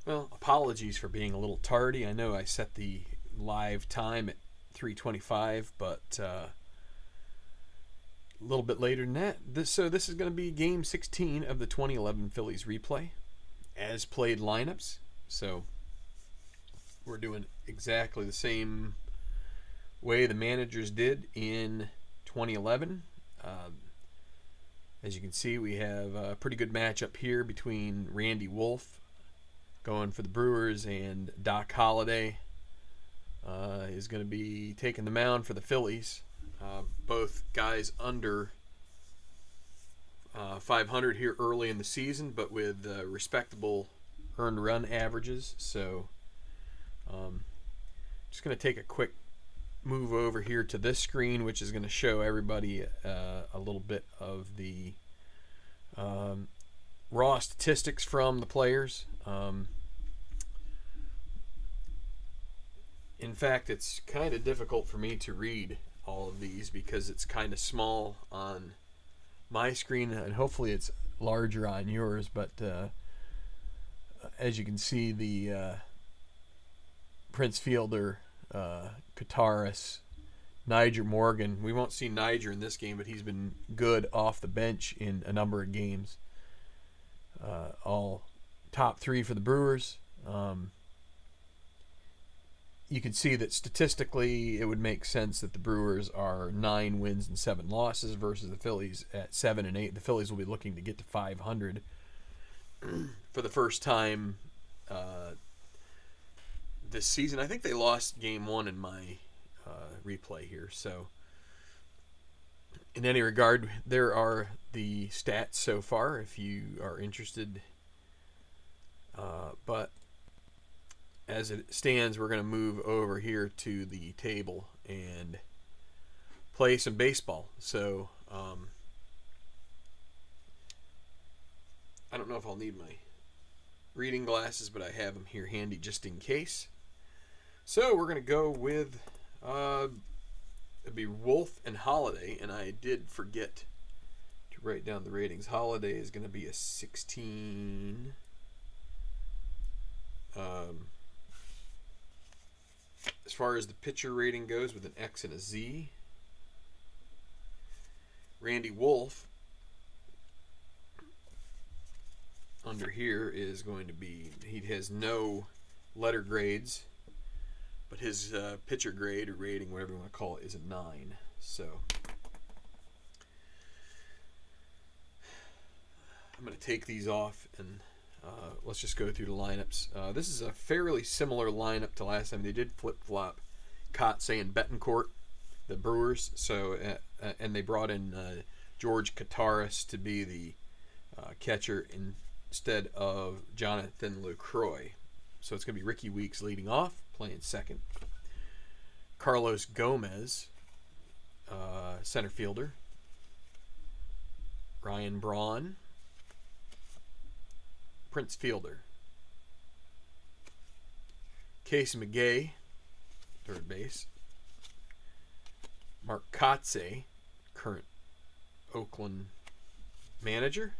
Well, apologies for being a little tardy. I know I set the live time at 3:25, but a little bit later than that. This is going to be Game 16 of the 2011 Phillies replay, as played lineups. So we're doing exactly the same way the managers did in 2011. As you can see, we have a pretty good matchup here between Randy Wolf going for the Brewers, and Doc Holliday is going to be taking the mound for the Phillies. Both guys under 500 here early in the season, but with respectable earned run averages. So just going to take a quick move over here to this screen, which is going to show everybody a little bit of the raw statistics from the players. In fact, it's kind of difficult for me to read all of these because it's kind of small on my screen, and hopefully it's larger on yours. But as you can see, the Prince Fielder, Kataris, Niger Morgan. We won't see Niger in this game, but he's been good off the bench in a number of games. All top three for the Brewers. You can see that statistically it would make sense that the Brewers are 9 wins and 7 losses versus the Phillies at 7 and 8. The Phillies will be looking to get to 500 for the first time this season. I think they lost game 1 in my replay here. So in any regard, there are the stats so far if you are interested. But as it stands, we're going to move over here to the table and play some baseball. So I don't know if I'll need my reading glasses, but I have them here handy just in case. So we're going to go with it'd be Wolf and Holiday, and I did forget to write down the ratings. Holiday is going to be a 16. As far as the pitcher rating goes, with an X and a Z. Randy Wolf under here is going to be, he has no letter grades, but his pitcher grade or rating, whatever you want to call it, is a 9. So I'm going to take these off and let's just go through the lineups. This is a fairly similar lineup to last time. They did flip-flop Kotsay and Betancourt, the Brewers. So and they brought in George Kataris to be the catcher instead of Jonathan LaCroix. So it's going to be Ricky Weeks leading off, playing second. Carlos Gomez, center fielder. Ryan Braun, Prince Fielder. Casey McGay, third base. Mark Kotsay, current Oakland manager.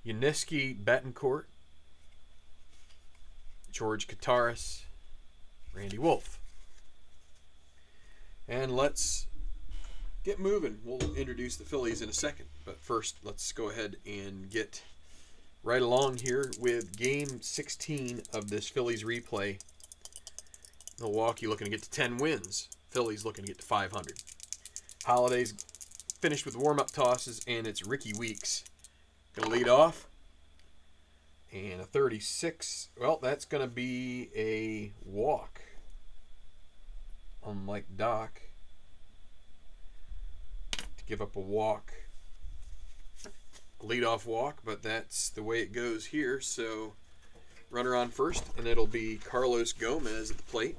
Yuniesky Betancourt, George Kataris, Randy Wolf. And let's get moving. We'll introduce the Phillies in a second. But first, let's go ahead and get right along here with Game 16 of this Phillies replay. Milwaukee looking to get to 10 wins. Phillies looking to get to 500. Holiday's finished with warm-up tosses, and it's Ricky Weeks going to lead off. And a 36. Well, that's going to be a walk. Unlike Doc, to give up a walk, leadoff walk, but that's the way it goes here. So runner on first, and it'll be Carlos Gomez at the plate.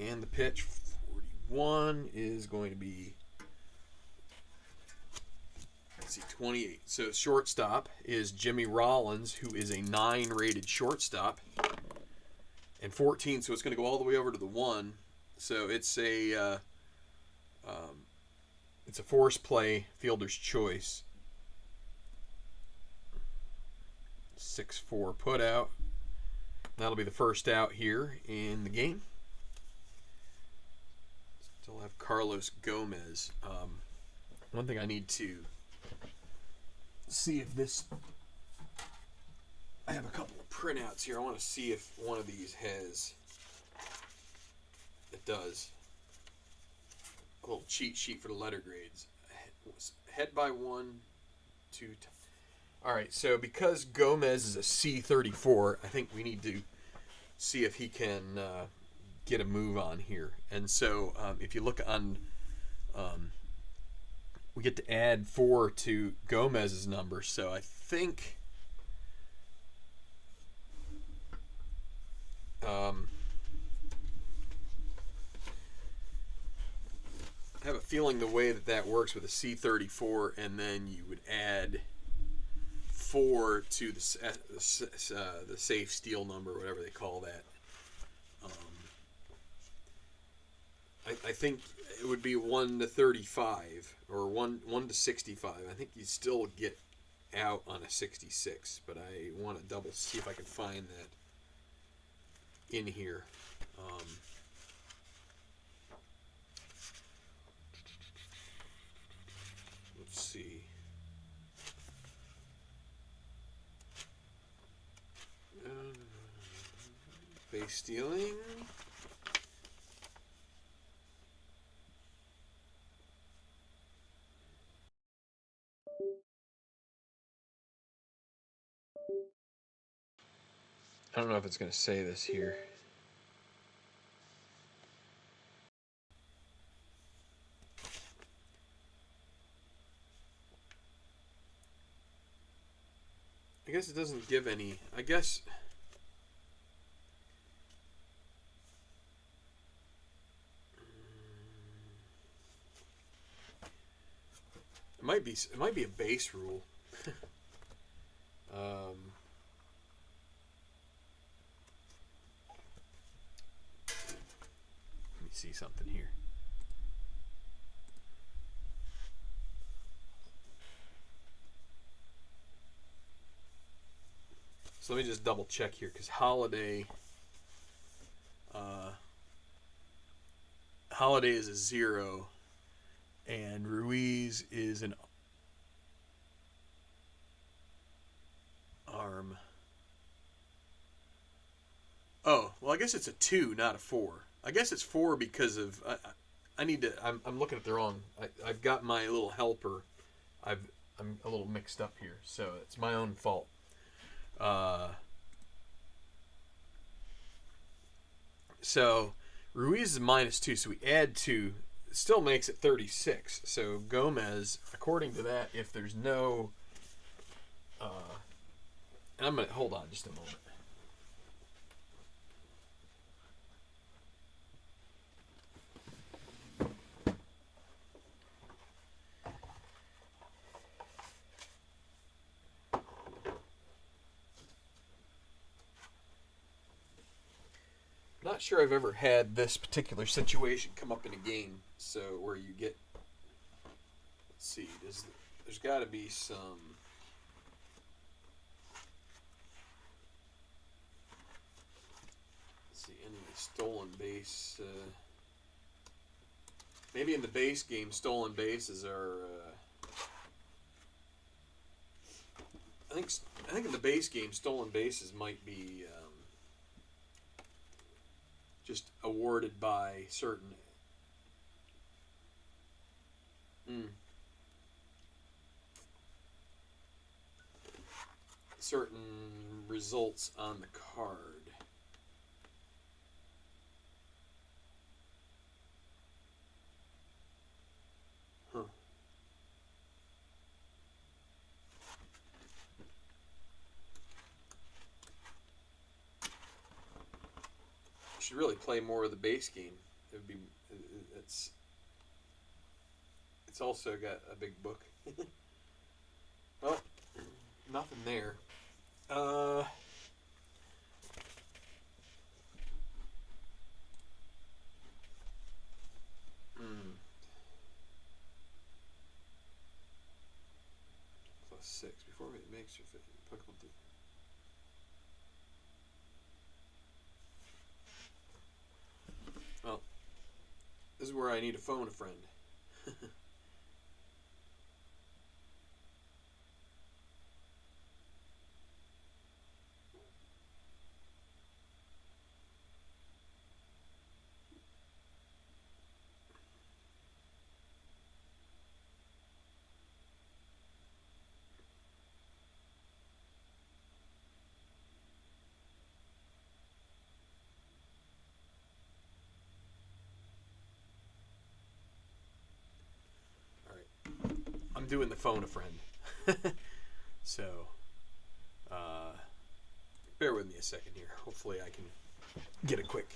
And the pitch, 41, is going to be, let's see, 28. So shortstop is Jimmy Rollins, who is a 9 rated shortstop. And 14, so it's going to go all the way over to the 1. So it's a It's a force play, fielder's choice. 6-4 put out. That'll be the first out here in the game. Still have Carlos Gomez. One thing I need to see if this... I have a couple of printouts here. I want to see if one of these has... It does. A little cheat sheet for the letter grades. Head by 1, 2... All right, so because Gomez is a C34, I think we need to see if he can get a move on here. And so if you look on, we get to add 4 to Gomez's number. So I think I have a feeling the way that works with a C34, and then you would add 4 to the safe steal number, whatever they call that. I think it would be 1 to 35 or 1 to 65. I think you still get out on a 66, but I want to double see if I can find that in here. Let's see. Base stealing. I don't know if it's going to say this here. I guess it doesn't give any. I guess it might be a base rule. Let me see something here. So let me just double check here, because Holiday is a 0, and Ruiz is an arm. Oh, well, I guess it's a 2, not a 4. I guess it's 4 because of I need to. I'm looking at the wrong. I've got my little helper. I'm a little mixed up here, so it's my own fault. So Ruiz is -2, so we add 2, it still makes it 36. So Gomez, according to that, if there's no, and I'm gonna hold on just a moment. Not sure I've ever had this particular situation come up in a game, so where you get, let's see, there's got to be some, let's see, any stolen base, maybe in the base game stolen bases are, I think in the base game stolen bases might be just awarded by certain certain results on the card. Huh. Should really play more of the base game. It would be. It's also got a big book. Well, nothing there. +6 before it makes your applicable to. Well, this is where I need to phone a friend. I'm doing the phone a friend. So, bear with me a second here. Hopefully I can get a quick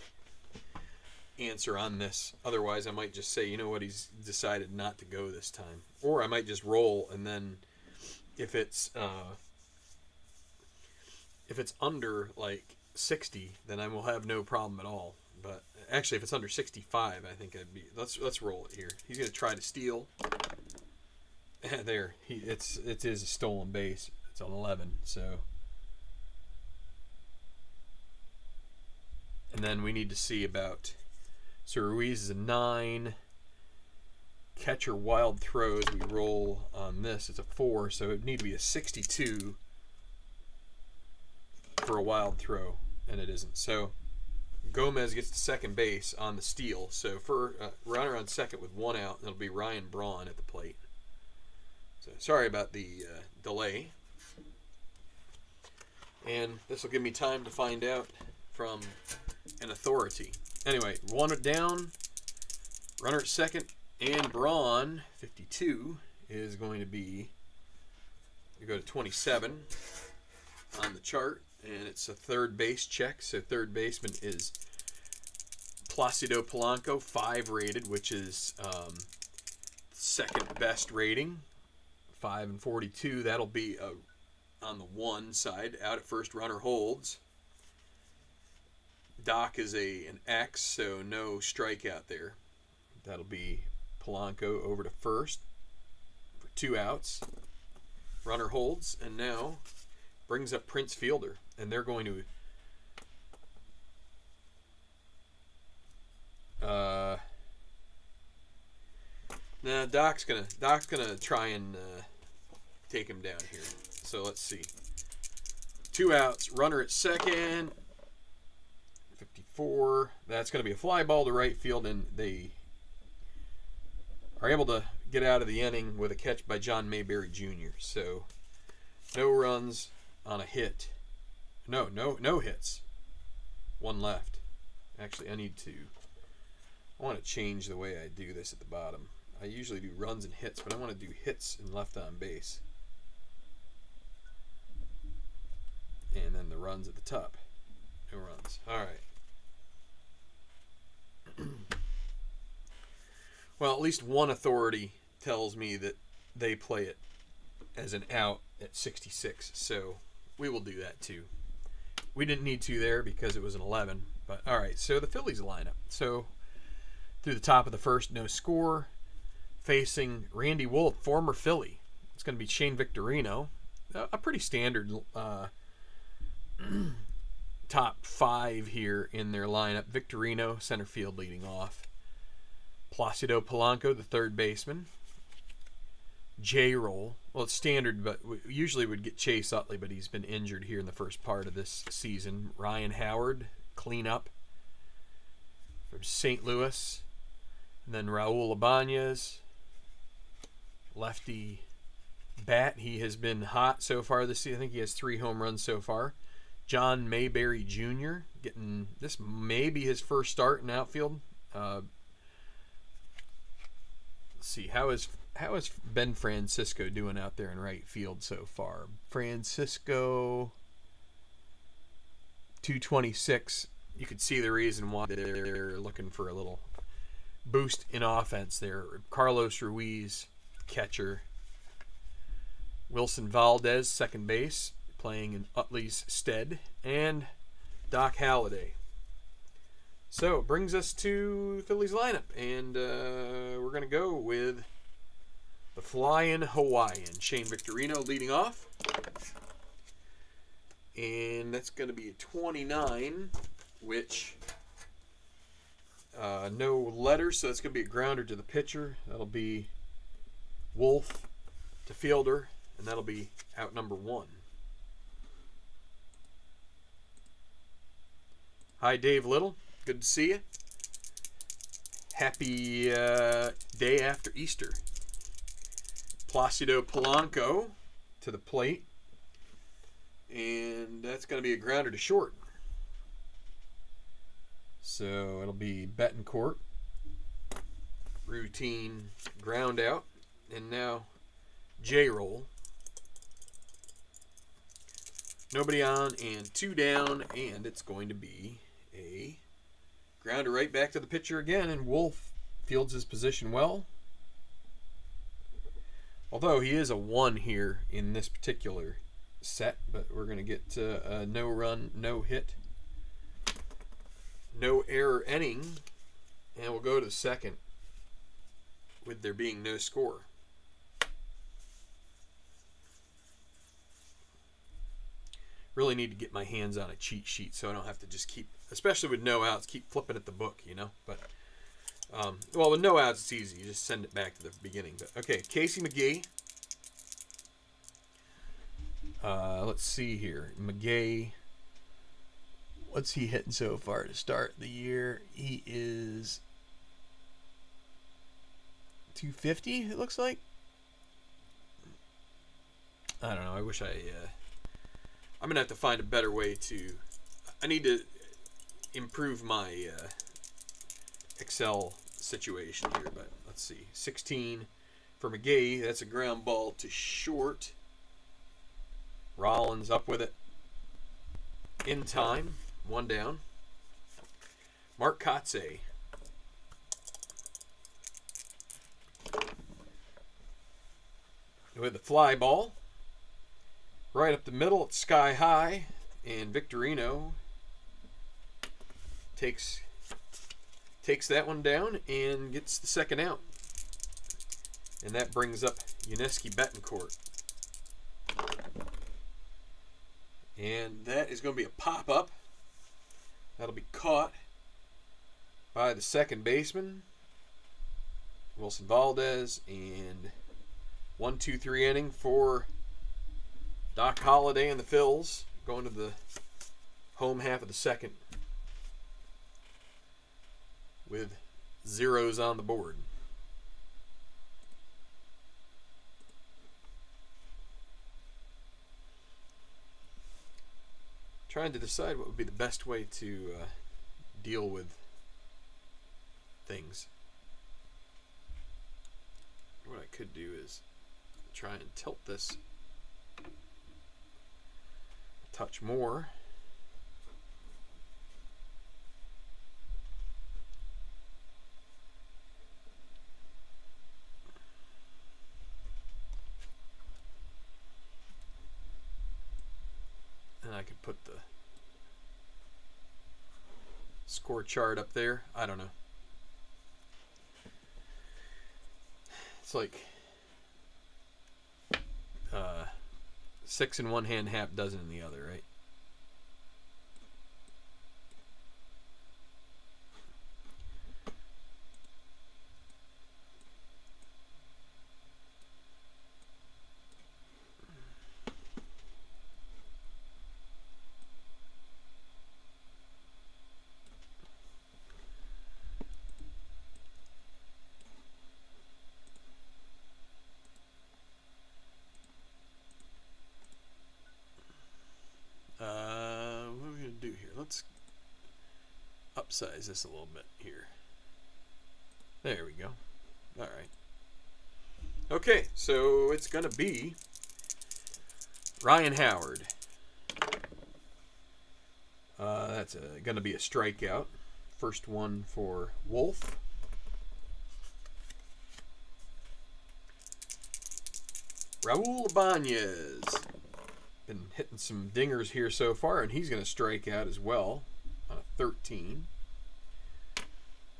answer on this. Otherwise, I might just say, you know what, he's decided not to go this time. Or I might just roll, and then if it's under like 60, then I will have no problem at all. But actually, if it's under 65, I think I'd be. Let's roll it here. He's gonna try to steal. There, it is a stolen base. It's on 11, so. And then we need to see about. So Ruiz is a 9. Catcher wild throws. We roll on this. It's a 4, so it would need to be a 62 for a wild throw, and it isn't. So Gomez gets to second base on the steal. So for runner on second with 1 out, it'll be Ryan Braun at the plate. So sorry about the delay. And this will give me time to find out from an authority. Anyway, 1 down, runner at second, and Braun, 52, is going to be, we go to 27 on the chart, and it's a third base check. So third baseman is Placido Polanco, 5 rated, which is second best rating. 5 and 42. That'll be on the 1 side. Out at first, runner holds. Doc is an X, so no strikeout there. That'll be Polanco over to first for 2 outs. Runner holds, and now brings up Prince Fielder, and they're going to Doc's gonna try and take him down here. So let's see. 2 outs, runner at second. 54. That's going to be a fly ball to right field, and they are able to get out of the inning with a catch by John Mayberry Jr. So no runs on a hit. No hits. 1 left. Actually, I want to change the way I do this at the bottom. I usually do runs and hits, but I want to do hits and left on base. And then the runs at the top. No runs. All right. Well, at least one authority tells me that they play it as an out at 66. So we will do that too. We didn't need to there because it was an 11. But all right, so the Phillies lineup. So through the top of the first, no score. Facing Randy Wolf, former Philly. It's going to be Shane Victorino. A pretty standard top 5 here in their lineup. Victorino, center field leading off. Placido Polanco, the third baseman. J-roll. Well, it's standard, but we usually would get Chase Utley, but he's been injured here in the first part of this season. Ryan Howard, cleanup from St. Louis. And then Raul Ibanez, lefty bat. He has been hot so far this season. I think he has 3 home runs so far. John Mayberry Jr. getting this may be his first start in outfield. Let's see, how is Ben Francisco doing out there in right field so far? Francisco 226. You could see the reason why they're looking for a little boost in offense there. Carlos Ruiz, catcher. Wilson Valdez, second base, playing in Utley's stead. And Doc Halladay. So it brings us to Phillies lineup. And we're going to go with the Flying Hawaiian. Shane Victorino leading off. And that's going to be a 29, which no letters, so that's going to be a grounder to the pitcher. That'll be Wolf to fielder, and that'll be out number 1. Hi, Dave Little. Good to see you. Happy day after Easter. Placido Polanco to the plate. And that's going to be a grounder to short. So it'll be Betancourt. Routine ground out. And now J-roll. Nobody on and 2 down. And it's going to be a grounder right back to the pitcher again. And Wolf fields his position well. Although he is a 1 here in this particular set, but we're going to get a no run, no hit, no error inning, and we'll go to the second with there being no score. Really need to get my hands on a cheat sheet so I don't have to just keep, especially with no outs, keep flipping at the book, you know. But well, with no outs it's easy, you just send it back to the beginning. But okay, Casey McGee. Let's see here. McGay, what's he hitting so far to start the year? He is 250, it looks like. I don't know. I wish I'm going to have to find a better way to... I need to improve my Excel situation here, but let's see. 16 for McGay. That's a ground ball to short. Rollins up with it in time. 1 down. Mark Kotze. With the fly ball. Right up the middle. It's sky high. And Victorino takes that one down and gets the second out. And that brings up Yuniesky Betancourt. And that is going to be a pop-up. That'll be caught by the second baseman, Wilson Valdez. And 1-2-3 inning for Doc Holliday and the Phils, going to the home half of the second with zeros on the board. Trying to decide what would be the best way to deal with things. What I could do is try and tilt this a touch more. And I could put the score chart up there. I don't know. It's like 6 in one hand, half dozen in the other, right? What are we going to do here? Let's upsize this a little bit here. There we go. All right. Okay, so it's going to be Ryan Howard. That's going to be a strikeout. First one for Wolf. Raul Ibanez. Been hitting some dingers here so far, and he's going to strike out as well on a 13.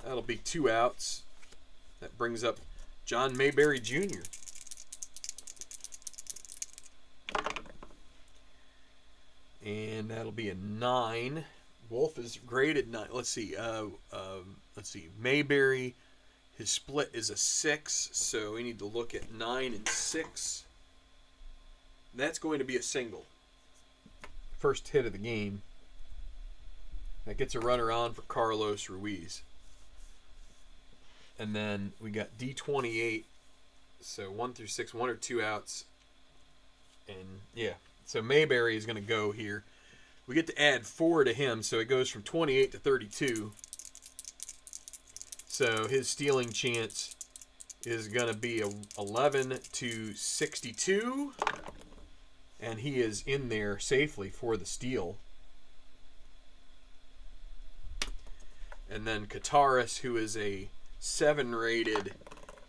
That'll be 2 outs. That brings up John Mayberry Jr. and that'll be a 9. Wolf is graded 9. Let's see. Mayberry, his split is a 6, so we need to look at 9 and 6. That's going to be a single. First hit of the game. That gets a runner on for Carlos Ruiz. And then we got D28. So 1 through 6, 1 or 2 outs. And yeah, so Mayberry is going to go here. We get to add 4 to him, so it goes from 28 to 32. So his stealing chance is going to be 11 to 62. And he is in there safely for the steal. And then Kataris, who is a 7-rated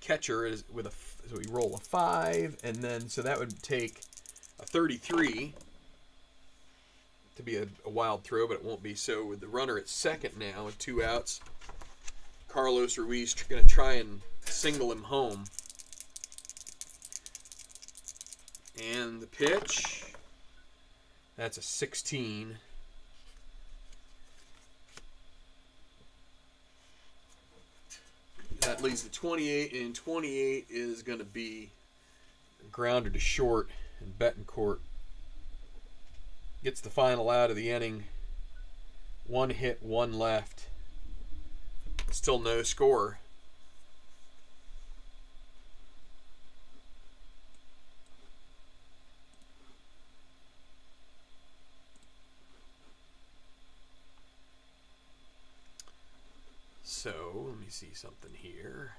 catcher, is with so we roll a 5, and then so that would take a 33 to be a wild throw, but it won't be. So with the runner at second now with 2 outs, Carlos Ruiz going to try and single him home. And the pitch, that's a 16. That leaves the 28, and 28 is going to be a grounder to short, and Betancourt gets the final out of the inning. 1 hit, 1 left. Still no score. So, let me see something here.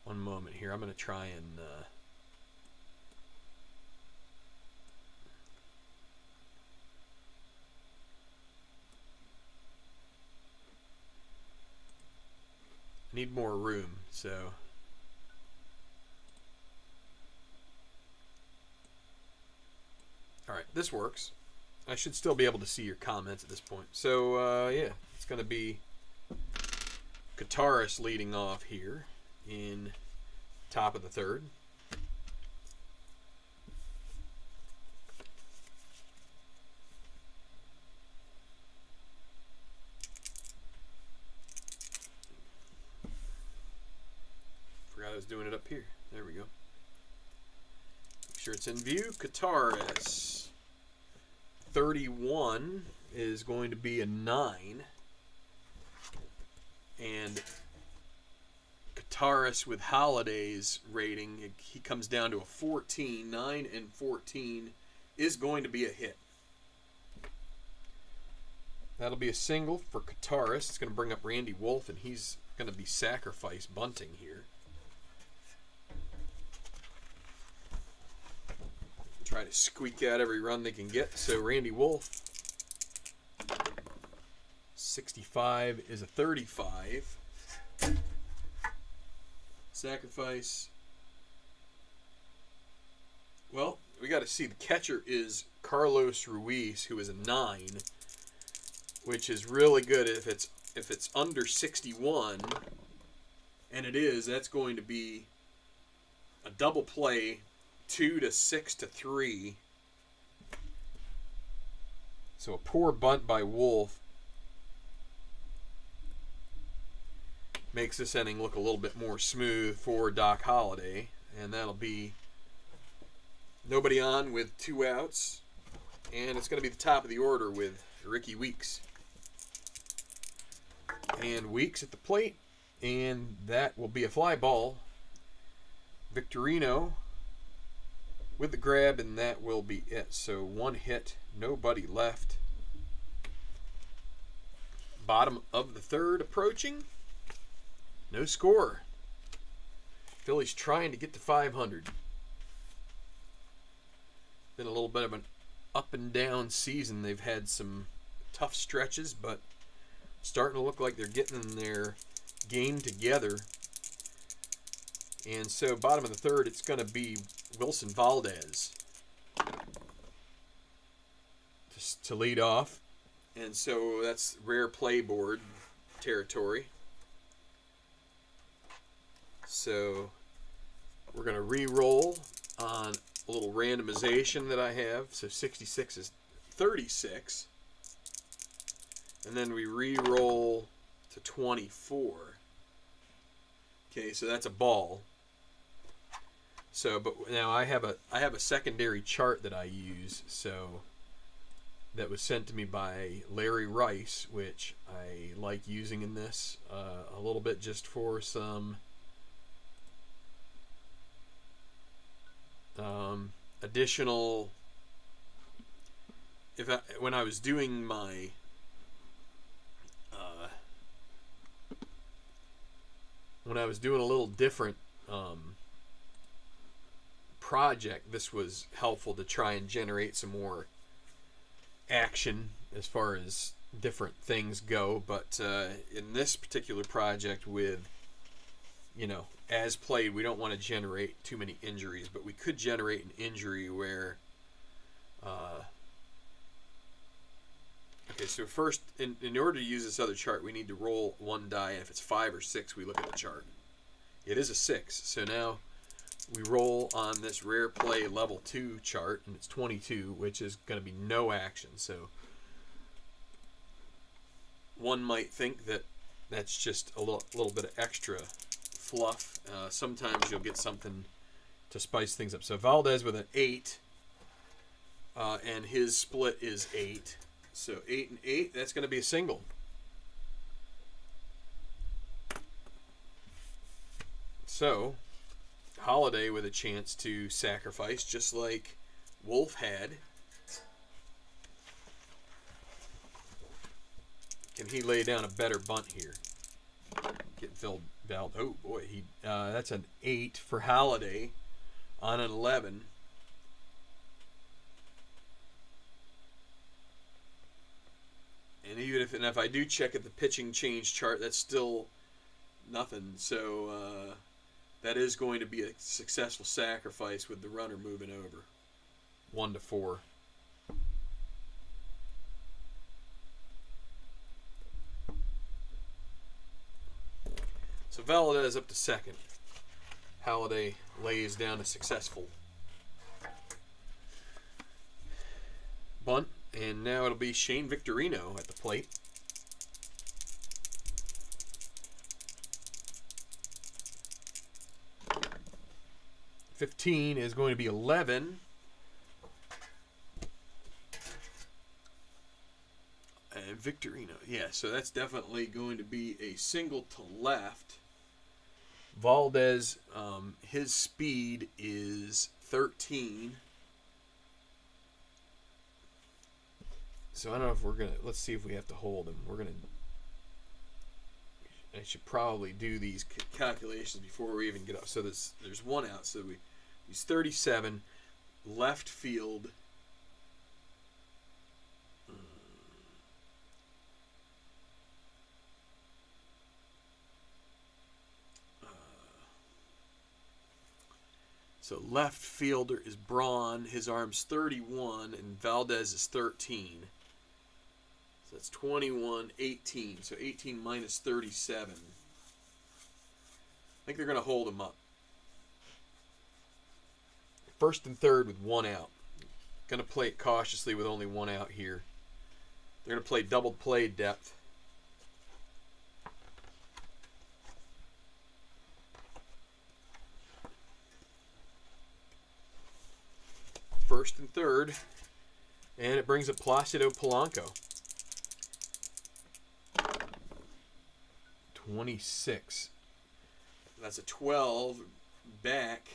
One moment here. I'm going to try and I need more room, so all right, this works. I should still be able to see your comments at this point. So, yeah, it's going to be Kataris leading off here in top of the third. Forgot I was doing it up here. There we go. Make sure it's in view. Kataris. 31 is going to be a 9. And Kataris with Holiday's rating, he comes down to a 14. 9 and 14 is going to be a hit. That'll be a single for Kataris. It's going to bring up Randy Wolf, and he's going to be sacrifice bunting here. Try to squeak out every run they can get. So Randy Wolf, 65 is a 35. Sacrifice. Well, we got to see. The catcher is Carlos Ruiz, who is a 9, which is really good if it's under 61, and it is. That's going to be a double play. 2 to 6 to 3. So a poor bunt by Wolf makes this inning look a little bit more smooth for Doc Holliday, and that'll be nobody on with 2 outs, and it's going to be the top of the order with Ricky Weeks. And Weeks at the plate, and that will be a fly ball. Victorino with the grab, and that will be it. So 1 hit, nobody left. Bottom of the third approaching. No score. Phillies trying to get to 500. Been a little bit of an up and down season. They've had some tough stretches, but starting to look like they're getting their game together. And so bottom of the third, it's going to be Wilson Valdez to lead off. And so that's rare playboard territory. So we're going to re-roll on a little randomization that I have. So 66 is 36. And then we re-roll to 24. Okay, so that's a ball. So, but now I have a secondary chart that I use. So that was sent to me by Larry Rice, which I like using in this a little bit just for some additional. When I was doing my when I was doing a little different project, this was helpful to try and generate some more action as far as different things go. But in this particular project with, as played, we don't want to generate too many injuries, but we could generate an injury where okay, so first, in order to use this other chart, we need to roll one die, and if it's 5 or 6, we look at the chart. It is a 6, so now we roll on this rare play level 2 chart, and it's 22, which is going to be no action. So one might think that that's just a little bit of extra fluff. Sometimes you'll get something to spice things up. So Valdez with an 8, and his split is 8. So 8 and 8, that's going to be a single. So Holiday with a chance to sacrifice, just like Wolf had. Can he lay down a better bunt here? Getting Phil Bell. Oh boy, that's an 8 for Holiday on an 11. And even if I do check at the pitching change chart, that's still nothing. So that is going to be a successful sacrifice with the runner moving over. 1-4. So Valdez up to second. Holiday lays down a successful bunt. And now it'll be Shane Victorino at the plate. $15 is going to be 11. And Victorino, yeah, so that's definitely going to be a single to left. Valdez, his speed is 13. So I don't know if we're going to, let's see if we have to hold him. I should probably do these calculations before we even get up. So there's one out. So he's 37, left field. So left fielder is Braun. His arm's 31, and Valdez is 13. So that's 21, 18. So 18 minus 37. I think they're going to hold him up. First and third with one out. Going to play it cautiously with only one out here. They're going to play double play depth. First and third. And it brings up Placido Polanco. 26. That's a 12 back.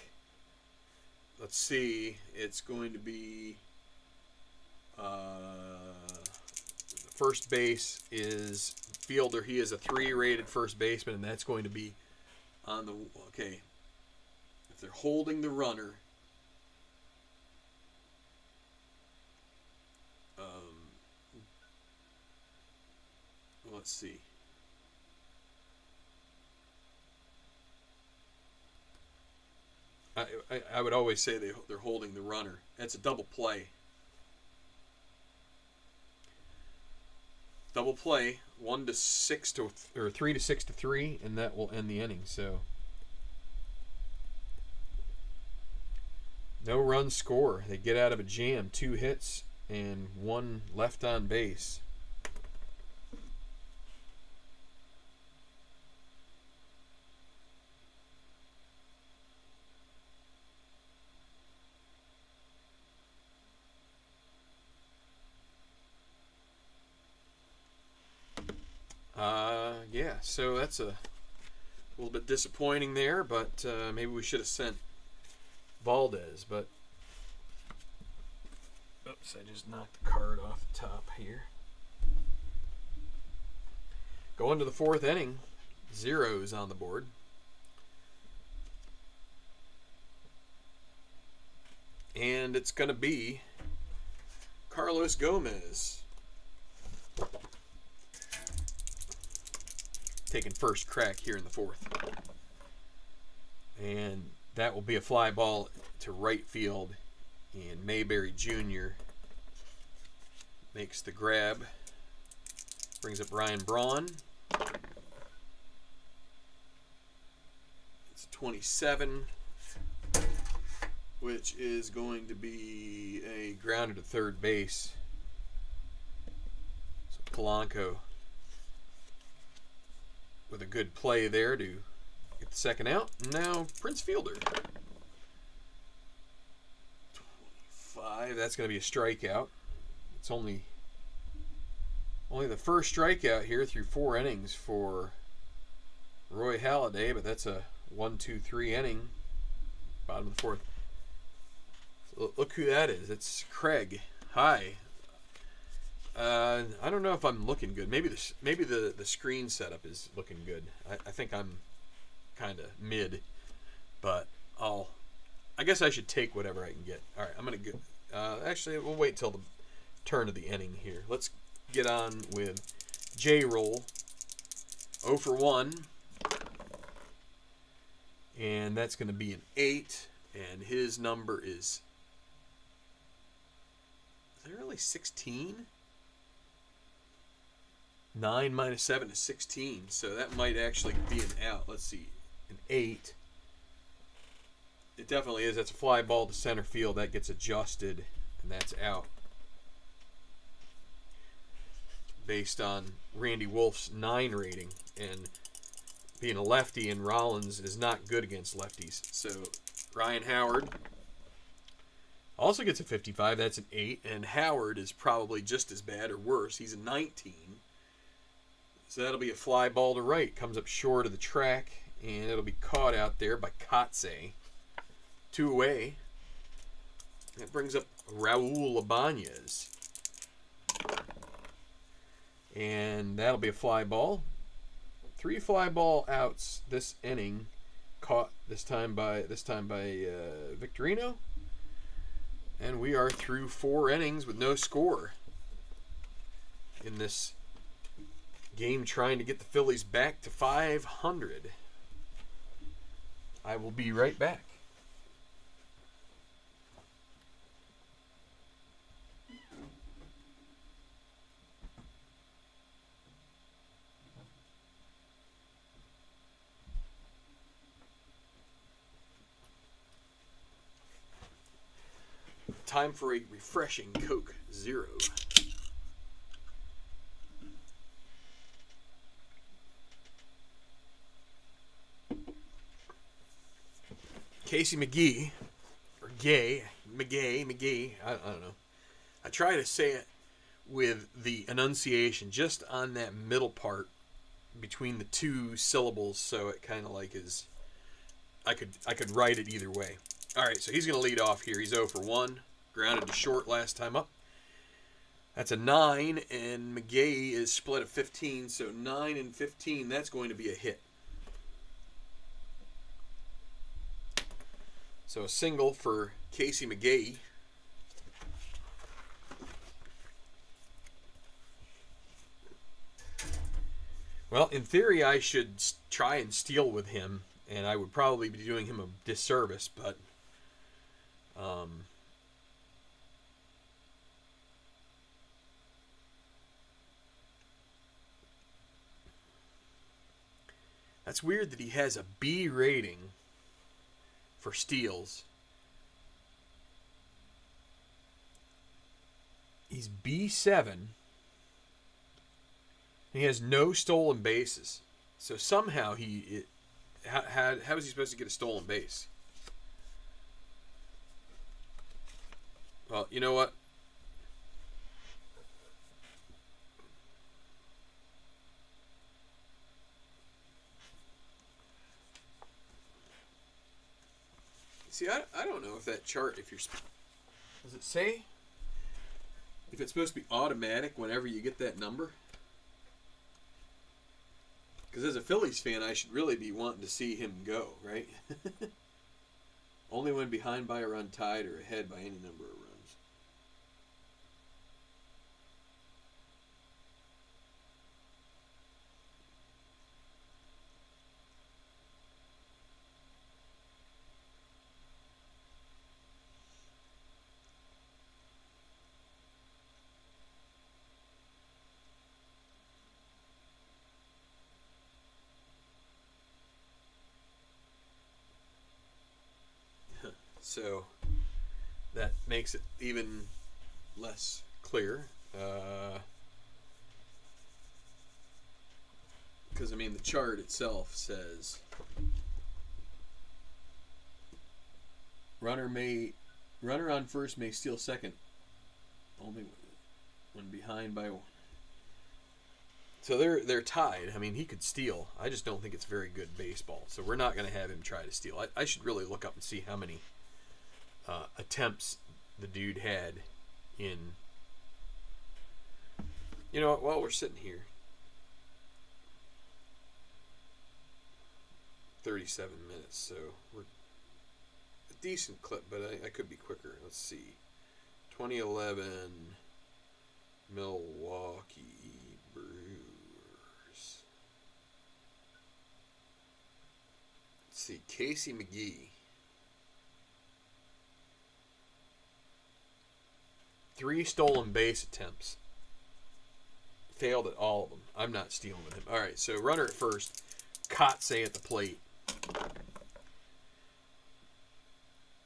Let's see. It's going to be first base is fielder. He is a 3 rated first baseman, and that's going to be on the okay. If they're holding the runner, let's see. I would always say they're holding the runner. That's a double play. Double play, 1 to 6 to or 3 to 6 to 3, and that will end the inning. So No run score. They get out of a jam. 2 hits and 1 left on base. Yeah, so that's a little bit disappointing there, but maybe we should have sent Valdez, but oops, I just knocked the card off the top here. Going to the 4th inning, 0s on the board. And it's going to be Carlos Gomez taking first crack here in the 4th. And that will be a fly ball to right field, and Mayberry Jr. makes the grab. Brings up Ryan Braun. It's 27, which is going to be a grounder to third base. So Polanco with a good play there to get the second out. Now Prince Fielder. 25, that's going to be a strikeout. It's only the first strikeout here through 4 innings for Roy Halladay, but that's a 1-2-3 inning, bottom of the 4th. So look who that is. It's Craig. Hi. I don't know if I'm looking good. Maybe the screen setup is looking good. I think I'm kind of mid, but I guess I should take whatever I can get. All right, I'm gonna go. Actually, we'll wait till the turn of the inning here. Let's get on with J-Roll. 0 for 1, and that's going to be an 8, and his number is there really 16? 9 minus 7 is 16, so that might actually be an out. Let's see, an 8. It definitely is. That's a fly ball to center field. That gets adjusted, and that's out. Based on Randy Wolf's 9 rating, and being a lefty, and Rollins is not good against lefties. So Ryan Howard also gets a 55. That's an 8, and Howard is probably just as bad or worse. He's a 19. So that'll be a fly ball to right. Comes up short of the track, and it'll be caught out there by Kotze. 2 away. That brings up Raul Ibanez. And that'll be a fly ball. 3 fly ball outs this inning, caught this time by Victorino. And we are through 4 innings with no score in this game, trying to get the Phillies back to 500. I will be right back. Time for a refreshing Coke Zero. Casey McGee, or McGee, I don't know. I try to say it with the enunciation just on that middle part between the 2 syllables, so it kind of like is, I could write it either way. All right, so he's going to lead off here. He's 0 for 1. Grounded to short last time up. That's a 9, and McGee is split at 15, so 9 and 15, that's going to be a hit. So a single for Casey McGee. Well, in theory, I should try and steal with him, and I would probably be doing him a disservice, but that's weird that he has a B rating for steals, He's B7. He has no stolen bases. So somehow how is he supposed to get a stolen base? Well, you know what? See, I don't know if that chart, does it say if it's supposed to be automatic whenever you get that number? Because as a Phillies fan, I should really be wanting to see him go, right? Only when behind by a run, tied, or ahead by any number of runs. So that makes it even less clear. Because, I mean, the chart itself says runner on first may steal second only when behind by one. So they're tied. I mean, he could steal. I just don't think it's very good baseball. So we're not going to have him try to steal. I should really look up and see how many attempts the dude had in. You know what? While we're sitting here, 37 minutes, so we're a decent clip, but I could be quicker. Let's see. 2011 Milwaukee Brewers. Let's see. Casey McGee. 3 stolen base attempts. Failed at all of them. I'm not stealing with him. All right, so runner at first. Kotze at the plate.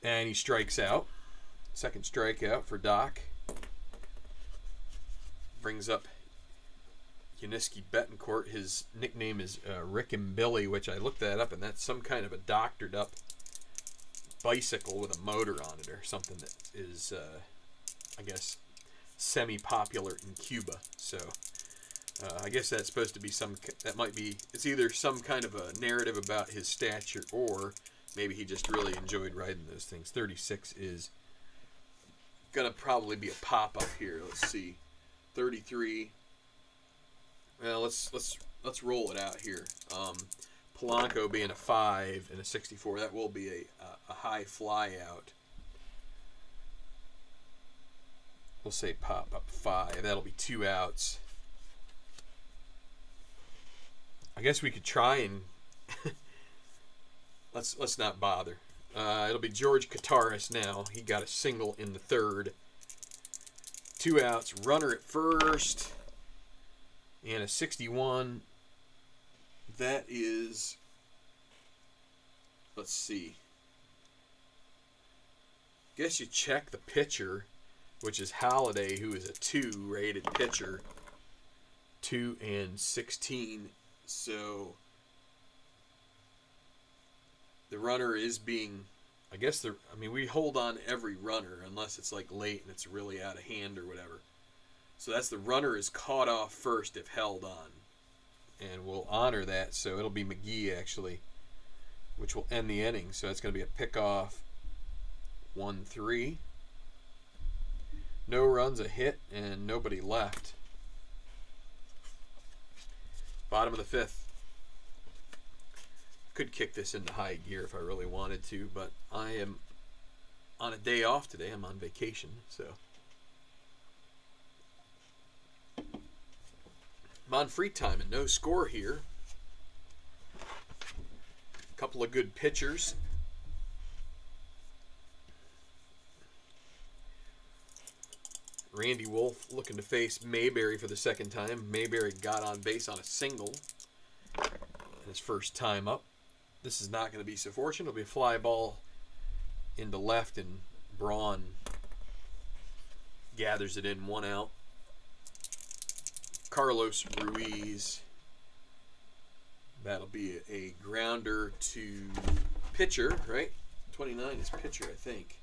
And he strikes out. Second strikeout for Doc. Brings up Yuniesky Betancourt. His nickname is Rick and Billy, which I looked that up, and that's some kind of a doctored up bicycle with a motor on it or something that is... I guess, semi-popular in Cuba. So, I guess that's supposed to be it's either some kind of a narrative about his stature or maybe he just really enjoyed riding those things. 36 is going to probably be a pop-up here. Let's see. 33. Well, let's roll it out here. Polanco being a 5 and a 64, that will be a high fly out. We'll say pop up 5. That'll be 2 outs. I guess we could try and let's not bother. It'll be George Kataris now. He got a single in the 3rd. 2 outs. Runner at first. And a 61. That is, let's see. Guess you check the pitcher, which is Halladay, who is a 2 rated pitcher. 2 and 16. So the runner is being, we hold on every runner unless it's like late and it's really out of hand or whatever. So that's the runner is caught off first if held on. And we'll honor that. So it'll be McGee actually, which will end the inning. So it's going to be a pickoff 1-3. No runs, a hit, and nobody left. Bottom of the 5th. Could kick this into high gear if I really wanted to, but I am on a day off today. I'm on vacation, so. I'm on free time and no score here. A couple of good pitchers. Randy Wolf looking to face Mayberry for the 2nd time. Mayberry got on base on a single. His first time up. This is not going to be so fortunate. It'll be a fly ball into left, and Braun gathers it in, 1 out. Carlos Ruiz. That'll be a grounder to pitcher, right? 29 is pitcher, I think.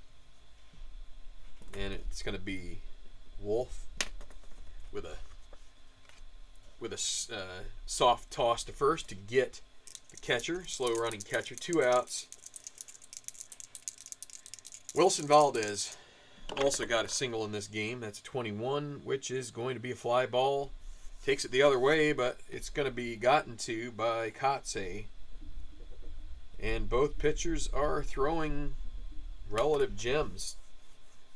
And it's going to be Wolf with a soft toss to first to get the catcher, slow running catcher, 2 outs. Wilson Valdez also got a single in this game. That's a 21, which is going to be a fly ball. Takes it the other way, but it's going to be gotten to by Kotze. And both pitchers are throwing relative gems.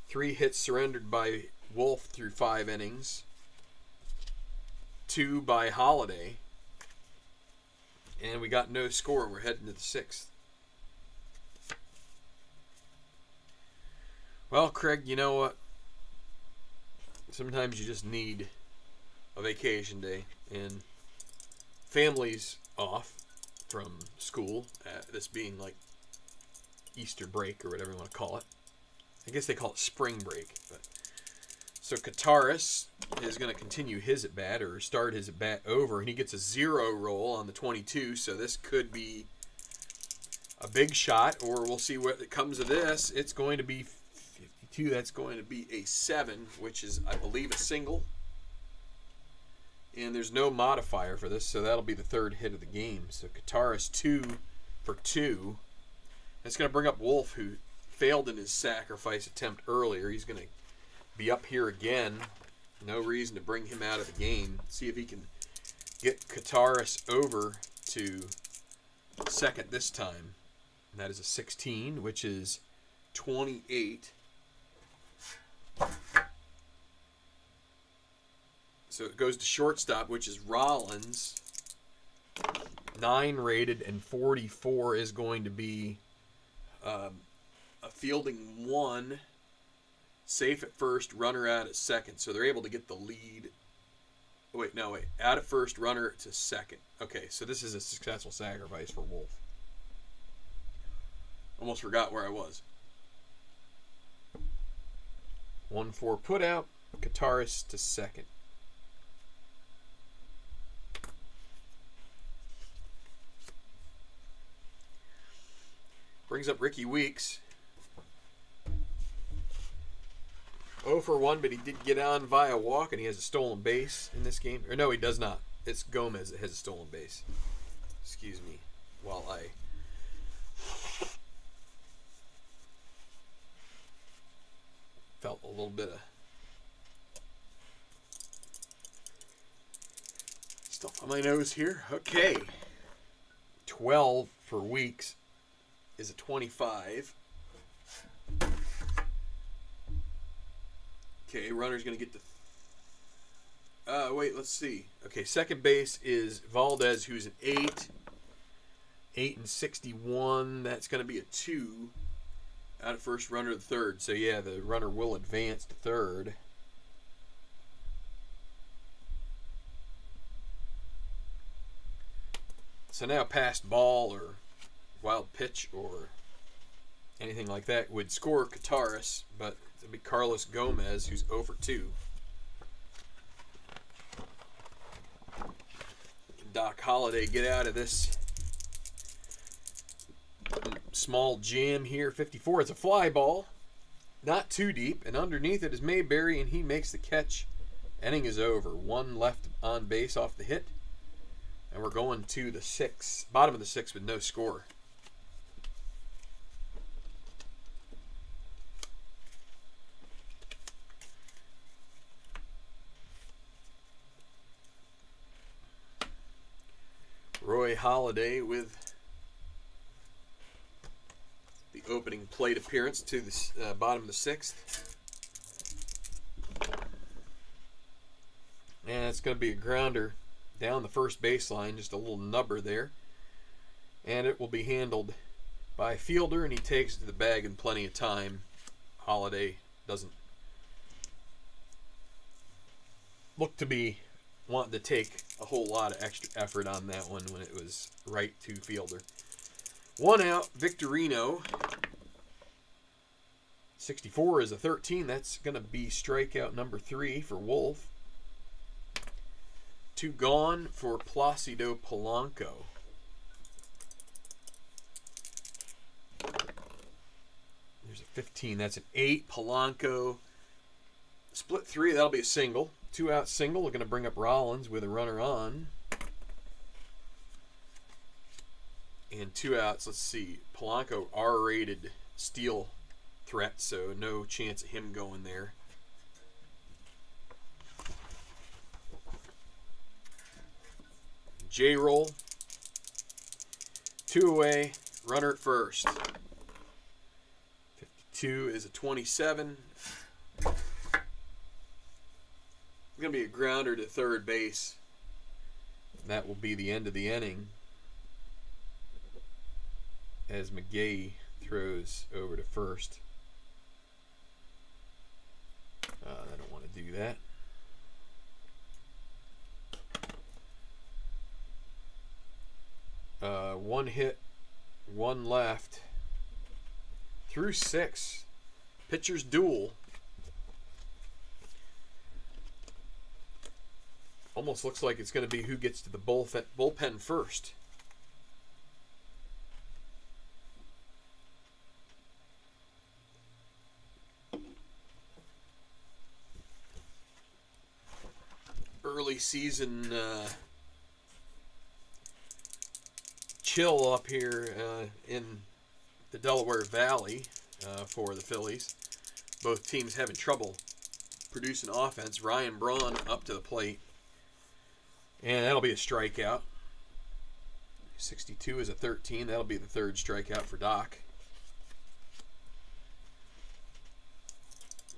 3 hits surrendered by Wolf through 5 innings. 2 by Holiday. And we got no score. We're heading to the 6th. Well, Craig, you know what? Sometimes you just need a vacation day. And family's off from school. This being like Easter break or whatever you want to call it. I guess they call it spring break. But so Kataris is going to continue his at-bat or start his at-bat over. And he gets a 0 roll on the 22. So this could be a big shot. Or we'll see what comes of this. It's going to be 52. That's going to be a 7, which is, I believe, a single. And there's no modifier for this. So that'll be the 3rd hit of the game. So Kataris 2 for 2. That's going to bring up Wolf, who failed in his sacrifice attempt earlier. He's going to be up here again. No reason to bring him out of the game. See if he can get Kataris over to second this time. And that is a 16, which is 28. So it goes to shortstop, which is Rollins. 9 rated, and 44 is going to be a fielding 1, safe at first, runner out at second. So they're able to get the lead. Wait, out at first, runner to second. Okay, so this is a successful sacrifice for Wolf. Almost forgot where I was. 1-4 put out, Kataris to second. Brings up Ricky Weeks. 0 for 1, but he did get on via walk, and he has a stolen base in this game. Or no, he does not. It's Gomez that has a stolen base. Excuse me while I felt a little bit of stuff on my nose here. Okay. 12 for Weeks is a 25. Okay, runner's going to get the... wait, let's see. Okay, second base is Valdez, who's an 8. 8 and 61. That's going to be a 2. Out of first, runner to third. So, yeah, the runner will advance to third. So now passed ball or wild pitch or anything like that would score Kataris, but it would be Carlos Gomez, who's 0 for 2. Can Doc Holliday get out of this small jam here? 54. It's a fly ball, not too deep, and underneath it is Mayberry, and he makes the catch. Inning is over. 1 left on base off the hit, and we're going to the 6th, bottom of the 6th with no score. Roy Halladay with the opening plate appearance to the bottom of the 6th. And it's going to be a grounder down the first baseline, just a little nubber there. And it will be handled by a fielder, and he takes it to the bag in plenty of time. Halladay doesn't look to be wanting to take a whole lot of extra effort on that one when it was right to fielder. 1 out, Victorino. 64 is a 13. That's going to be strikeout number 3 for Wolf. 2 gone for Placido Polanco. There's a 15. That's an 8. Polanco. Split 3. That'll be a single. 2 out single. We're going to bring up Rollins with a runner on. And 2 outs. Let's see. Polanco R-rated steal threat, so no chance of him going there. J-roll. 2 away. Runner at first. 52 is a 27. It's going to be a grounder to third base. That will be the end of the inning as McGay throws over to first. I don't want to do that. One hit, 1 left. Through 6. Pitchers duel. Almost looks like it's going to be who gets to the bullpen first. Early season chill up here in the Delaware Valley for the Phillies. Both teams having trouble producing offense. Ryan Braun up to the plate. And that'll be a strikeout. 62 is a 13. That'll be the 3rd strikeout for Doc.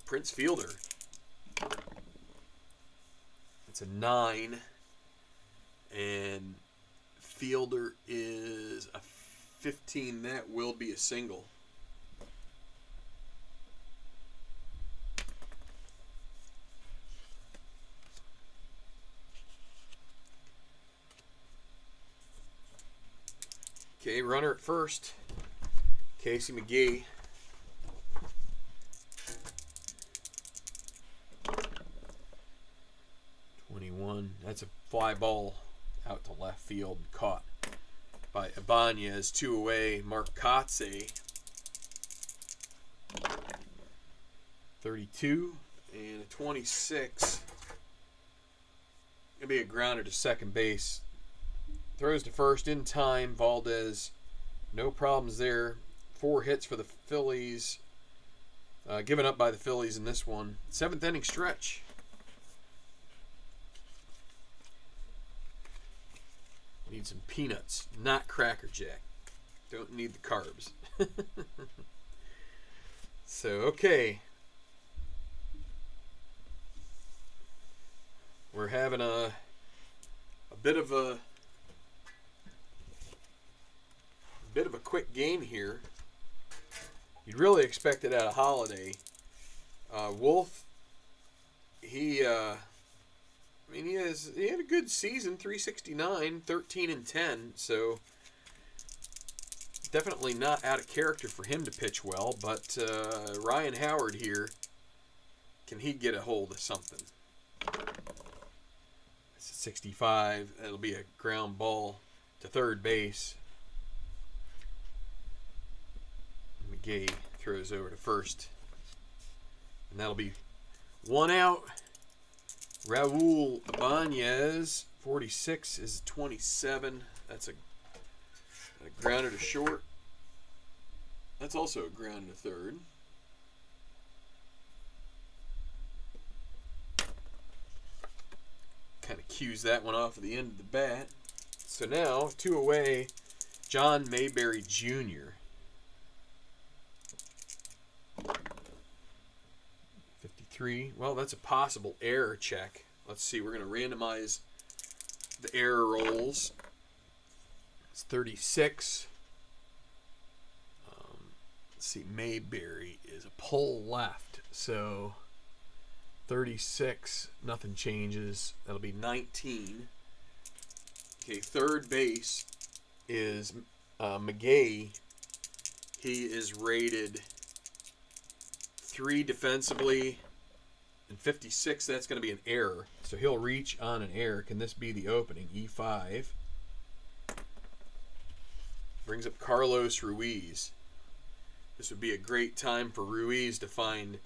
Prince Fielder. It's a 9. And Fielder is a 15. That will be a single. Okay, runner at first. Casey McGee. That's a fly ball out to left field, caught by Ibanez. 2 away, Mark Kotze. 32 and a 26. Gonna be a grounder to second base. Throws to first in time. Valdez, no problems there. 4 hits for the Phillies. Given up by the Phillies in this one. 7th inning stretch. Need some peanuts, not Cracker Jack. Don't need the carbs. So, okay. We're having a bit of a quick game here. You'd really expect it out of Holiday. Wolf, he had a good season, 369, 13 and 10, so definitely not out of character for him to pitch well, but Ryan Howard here, can he get a hold of something? It's a 65, that'll be a ground ball to third base. McGay throws over to first, and that'll be 1 out. Raul Ibanez, 46 is 27. That's a grounder to short. That's also a ground to third. Kind of cues that one off at the end of the bat. So now, 2 away, John Mayberry Jr. 53. Well, that's a possible error check. Let's see. We're going to randomize the error rolls. It's 36. Let's see. Mayberry is a pull left. So 36. Nothing changes. That'll be 19. Okay, third base is McGay. He is rated 3 defensively. And 56, that's going to be an error. So he'll reach on an error. Can this be the opening? E5. Brings up Carlos Ruiz. This would be a great time for Ruiz to find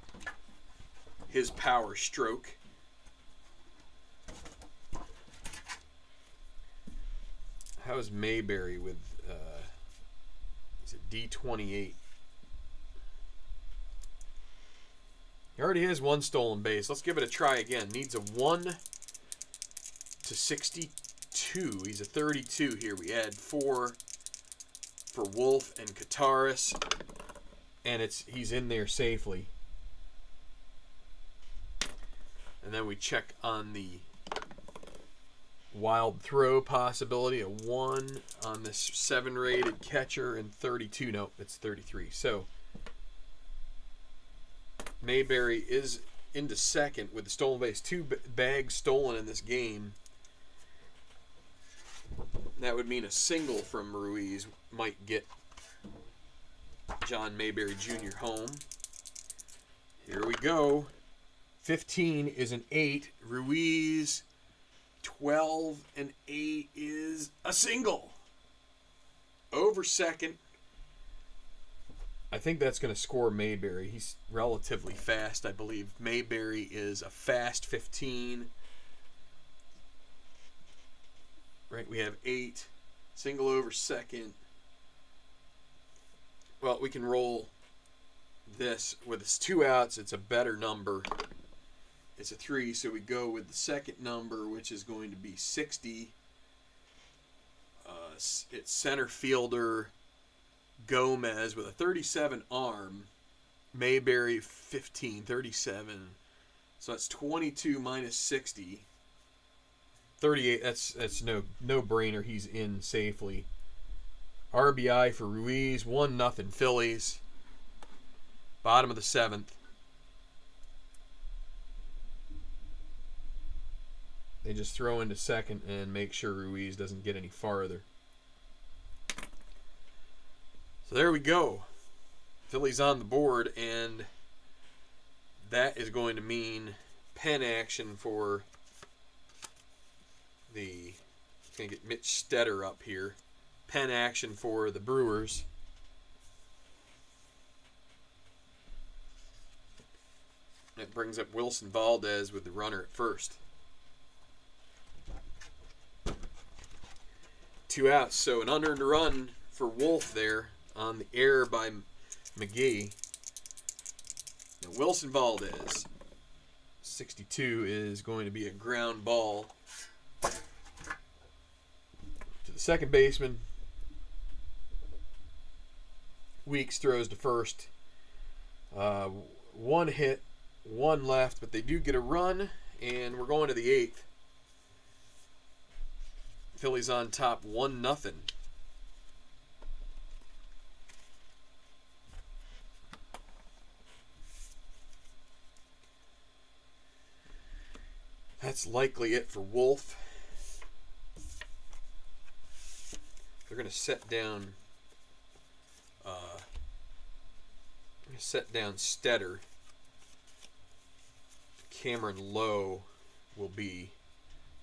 his power stroke. How's Mayberry with, he's at D28. He already has 1 stolen base. Let's give it a try again. Needs a 1 to 62. He's a 32 here. We add 4 for Wolf and Kataris, and he's in there safely. And then we check on the wild throw possibility. A 1 on this 7-rated catcher and 32. Nope, it's 33. So Mayberry is into second with the stolen base. 2 bags stolen in this game. That would mean a single from Ruiz might get John Mayberry Jr. home. Here we go. 15 is an 8. Ruiz, 12 and 8 is a single. Over second. I think that's going to score Mayberry. He's relatively fast, I believe. Mayberry is a fast 15. Right, we have 8. Single over second. Well, we can roll this. With its 2 outs, it's a better number. It's a 3, so we go with the second number, which is going to be 60. It's center fielder Gomez with a 37 arm. Mayberry 15, 37. So that's 22 minus 60. 38, that's no brainer. He's in safely. RBI for Ruiz, 1-0 Phillies. Bottom of the 7th. They just throw into second and make sure Ruiz doesn't get any farther. So there we go. Phillies on the board, and that is going to mean pen action for the... Going to get Mitch Stetter up here. Pen action for the Brewers. That brings up Wilson Valdez with the runner at first. 2 outs, so an unearned run for Wolf there on the error by McGee. Now Wilson Valdez, 62, is going to be a ground ball to the second baseman. Weeks throws to first. 1 hit, 1 left, but they do get a run, and we're going to the 8th. Phillies on top 1-0. That's likely it for Wolf. They're going to set down Stetter. Cameron Lowe will be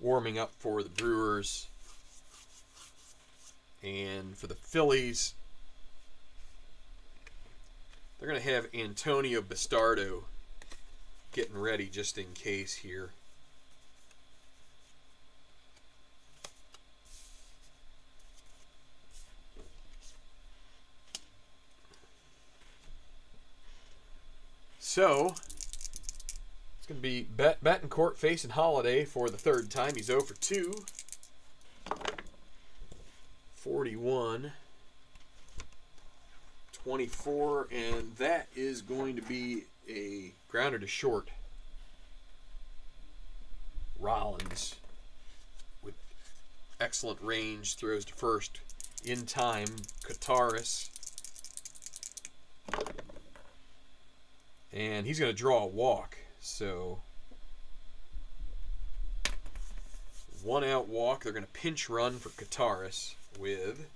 warming up for the Brewers. And for the Phillies, they're going to have Antonio Bastardo getting ready just in case here. So, it's going to be Betancourt facing Holiday for the 3rd time. He's 0 for 2. 41, 24, and that is going to be a grounder to short. Rollins with excellent range, throws to first in time. Kataris. And he's going to draw a walk, so 1 out walk. They're going to pinch run for Kataris with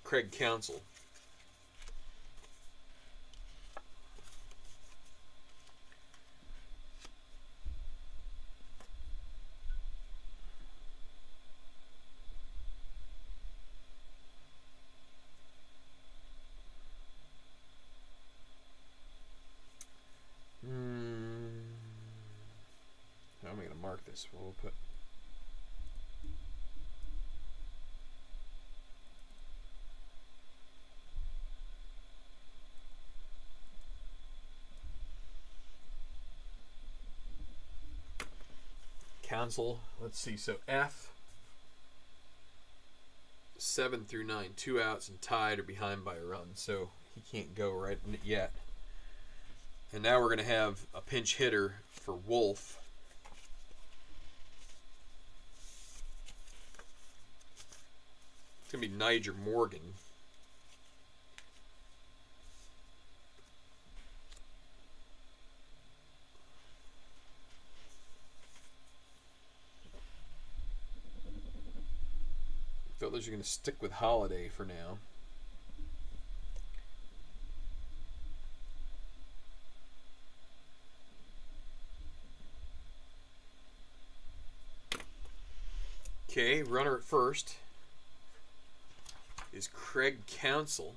Craig Counsell. How am I going to mark this? Well, we'll put Counsell. Let's see. So F 7 through 9, 2 outs and tied or behind by a run. So he can't go right yet. And now we're going to have a pinch hitter for Wolf. It's going to be Niger Morgan. Phillies are going to stick with Holiday for now. Okay, runner at first is Craig Counsell.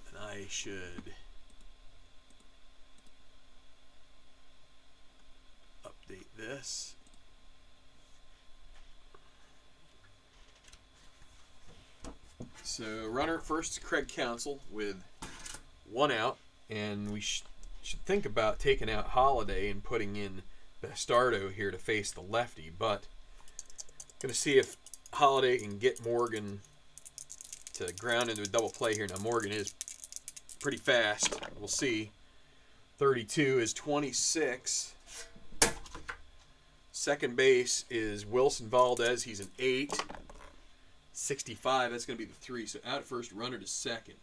And I should update this. So runner at first is Craig Counsell with 1 out, and we should think about taking out Holiday and putting in Bastardo here to face the lefty, but going to see if Holiday can get Morgan to ground into a double play here. Now Morgan is pretty fast. We'll see. 32 is 26. Second base is Wilson Valdez. He's an 8. 65, that's going to be the 3. So out at first, runner to second.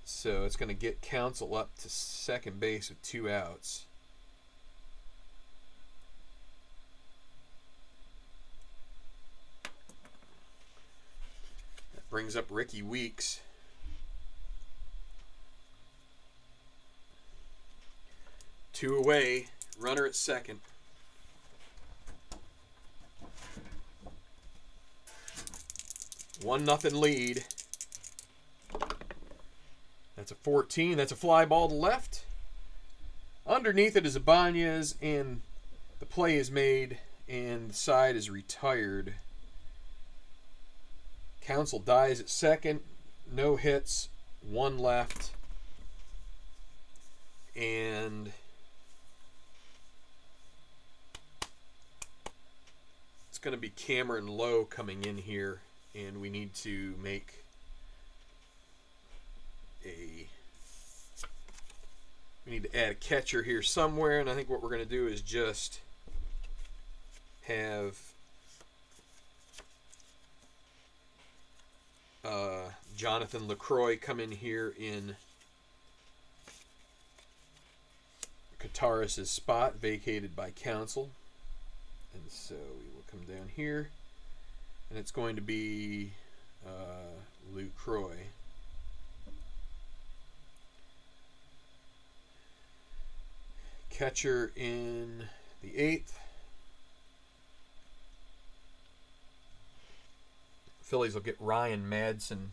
So it's going to get Counsell up to second base with 2 outs. That brings up Ricky Weeks. Two away, runner at second. One nothing lead. That's a 14. That's a fly ball to left. Underneath it is Ibanez, and the play is made, and the side is retired. Counsell dies at second. No hits. 1 left. And it's going to be Cameron Lowe coming in here. And we need to make we need to add a catcher here somewhere, and I think what we're going to do is just have Jonathan LaCroix come in here in Kataris' spot, vacated by Counsell. And so we will come down here. And it's going to be LaCroix. Catcher in the 8th. Phillies will get Ryan Madsen.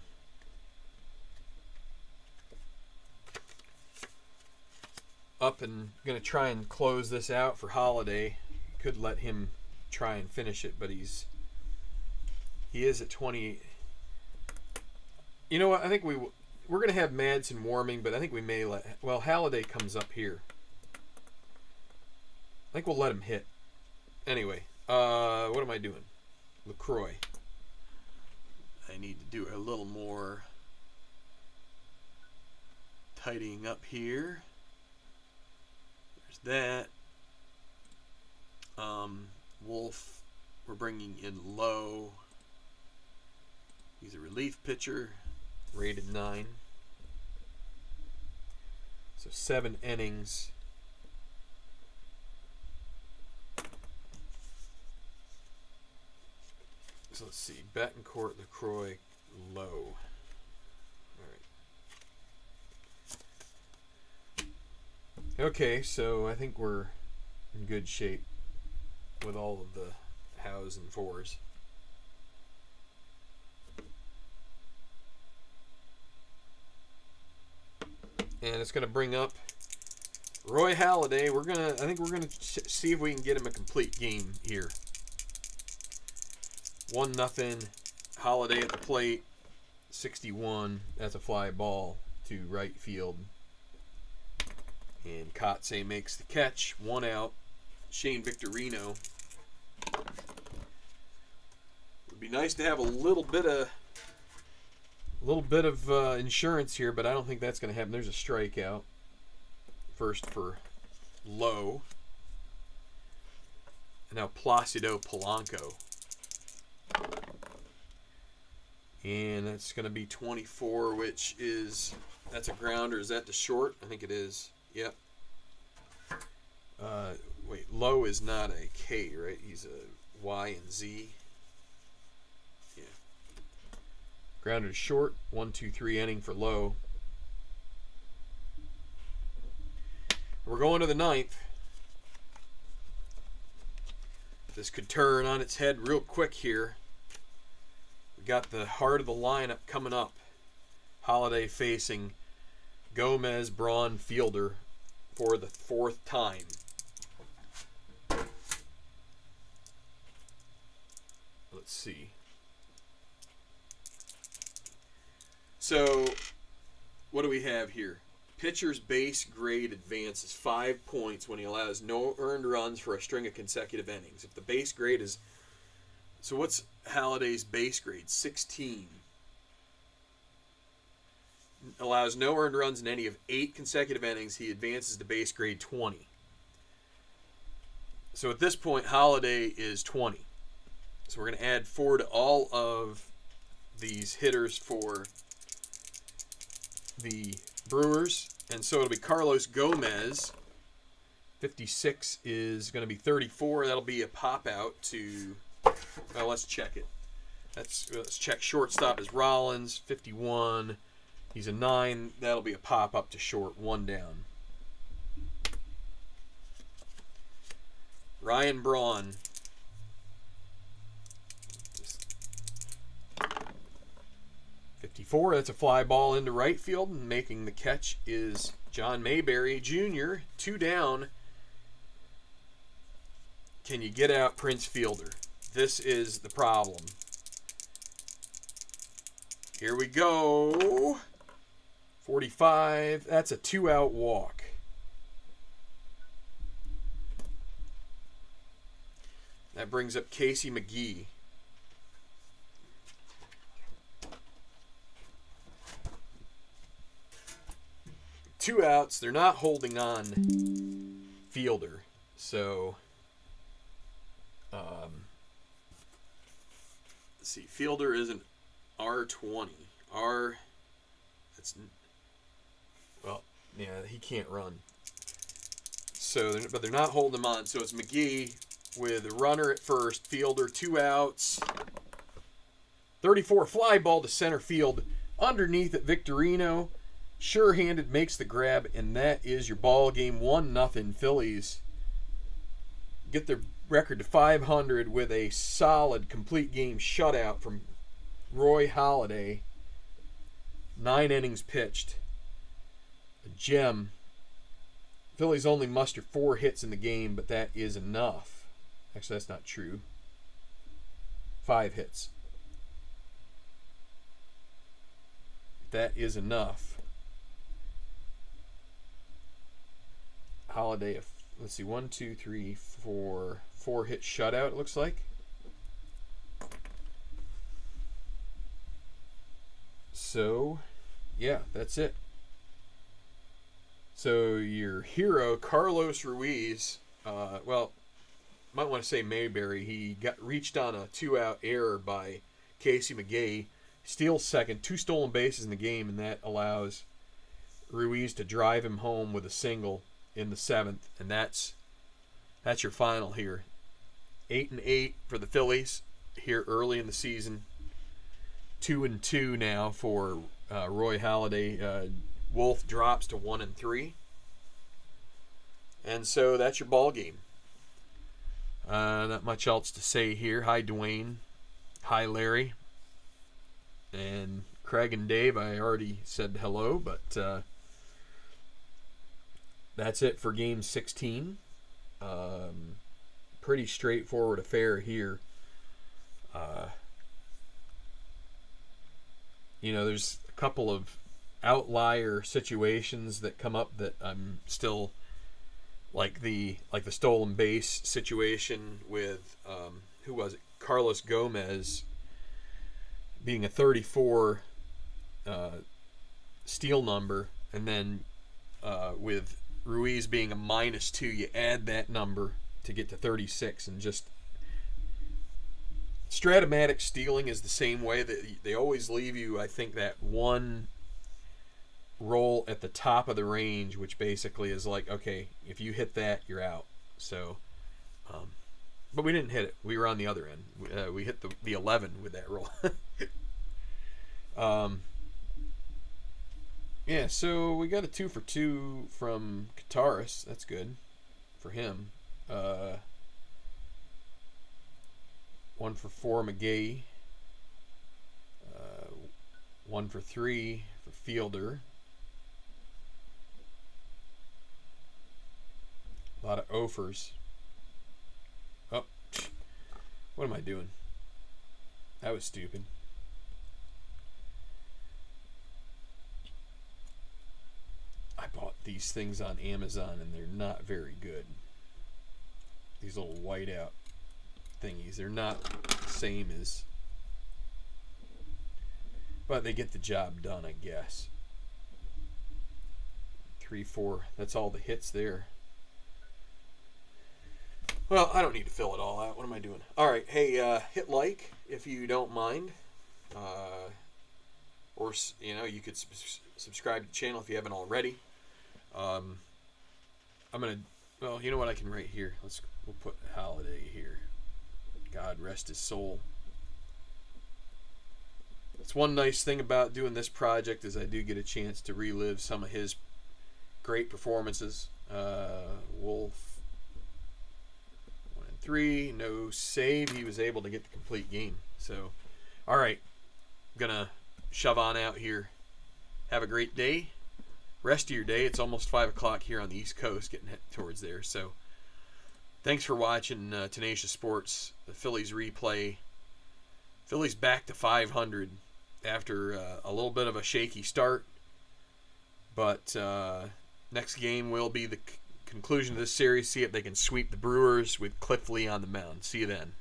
Up and going to try and close this out for Holiday. Could let him try and finish it, but he is at 28. You know what? I think we're going to have Madsen warming, but I think we may let... Well, Halliday comes up here. I think we'll let him hit. Anyway, what am I doing? LaCroix. I need to do a little more tidying up here. There's that. Wolf, we're bringing in Lowe. He's a relief pitcher, rated 9. So 7 innings. So let's see. Betancourt, LaCroix, Lowe. All right. Okay, so I think we're in good shape with all of the hows and fours. And it's going to bring up Roy Halladay. I think we're gonna see if we can get him a complete game here. 1-0. Halladay at the plate. 61. That's a fly ball to right field. And Kotze makes the catch. 1 out. Shane Victorino. Would be nice to have a little bit of insurance here, but I don't think that's going to happen. There's a strikeout. First for Lowe. And now Placido Polanco. And that's going to be 24, which is, that's a grounder. Is that to short? I think it is. Yep. Wait, Lowe is not a K, right? He's a Y and Z. Yeah. Grounder to short. 1-2-3 inning for Lowe. We're going to the 9th. This could turn on its head real quick here. We got the heart of the lineup coming up. Halladay facing Gomez, Braun, Fielder for the 4th time. Let's see. So, what do we have here? Pitcher's base grade advances 5 points when he allows no earned runs for a string of consecutive innings. If the base grade is... So what's Halladay's base grade? 16. Allows no earned runs in any of 8 consecutive innings. He advances to base grade 20. So at this point, Halladay is 20. So we're going to add 4 to all of these hitters for the Brewers. And so it'll be Carlos Gomez. 56 is going to be 34. That'll be a pop out to... Well, let's check it. Let's check shortstop is Rollins. 51. He's a 9. That'll be a pop up to short. 1 down. Ryan Braun. 54. That's a fly ball into right field. And making the catch is John Mayberry Jr. 2 down. Can you get out Prince Fielder? This is the problem. Here we go. 45. That's a 2-out walk. That brings up Casey McGee. Two outs. They're not holding on Fielder. So, let's see. Fielder is an R20. Yeah, he can't run. So, but they're not holding him on. So it's McGee with a runner at first. Fielder, 2 outs. 34 fly ball to center field. Underneath at Victorino. Sure-handed makes the grab, and that is your ball game. 1-0 Phillies. Get their record to 500 with a solid complete game shutout from Roy Halladay. 9 innings pitched. A gem. Phillies only muster 4 hits in the game, but that is enough. Actually, that's not true. 5 hits. That is enough. Halladay, let's see, 1, 2, 3, 4 hit shutout, it looks like. So, yeah, that's it. So your hero, Carlos Ruiz, might want to say Mayberry. He reached on a 2-out error by Casey McGee. Steals second, 2 stolen bases in the game, and that allows Ruiz to drive him home with a single in the 7th, and that's your final here. 8-8 for the Phillies. here early in the season. 2-2 now for Roy Halladay. Wolf drops to 1-3. And so that's your ball game. Not much else to say here. Hi, Dwayne. Hi, Larry. And Craig and Dave, I already said hello, but that's it for Game 16. Pretty straightforward affair here. There's a couple of outlier situations that come up that I'm still like the stolen base situation with who was it? Carlos Gomez being a 34 steal number, and then with Ruiz being a -2, you add that number to get to 36, and just Stratomatic stealing is the same way that they always leave you, I think, that one roll at the top of the range, which basically is like, okay, if you hit that, you're out. So, but we didn't hit it. We were on the other end. We hit the 11 with that roll. Yeah, so we got a 2 for 2 from Kataris. That's good for him. 1 for 4 McGee. 1 for 3 for Fielder. A lot of offers. Oh, what am I doing? That was stupid. I bought these things on Amazon and they're not very good. These little whiteout thingies. They're not the same as, but they get the job done, I guess. 3, 4. That's all the hits there. Well, I don't need to fill it all out. What am I doing? All right. Hey, hit like if you don't mind. Or, you could subscribe to the channel if you haven't already. I'm going to, well, you know what I can write here? We'll put Halladay here. God rest his soul. That's one nice thing about doing this project is I do get a chance to relive some of his great performances. Wolf. 1-3, no save. He was able to get the complete game. So, all right, I'm gonna shove on out here. Have a great day. Rest of your day. It's almost 5 o'clock here on the East Coast, getting towards there. So, thanks for watching Tenacious Sports. The Phillies replay. Phillies back to 500 after a little bit of a shaky start, but next game will be the conclusion of this series. See if they can sweep the Brewers with Cliff Lee on the mound. See you then.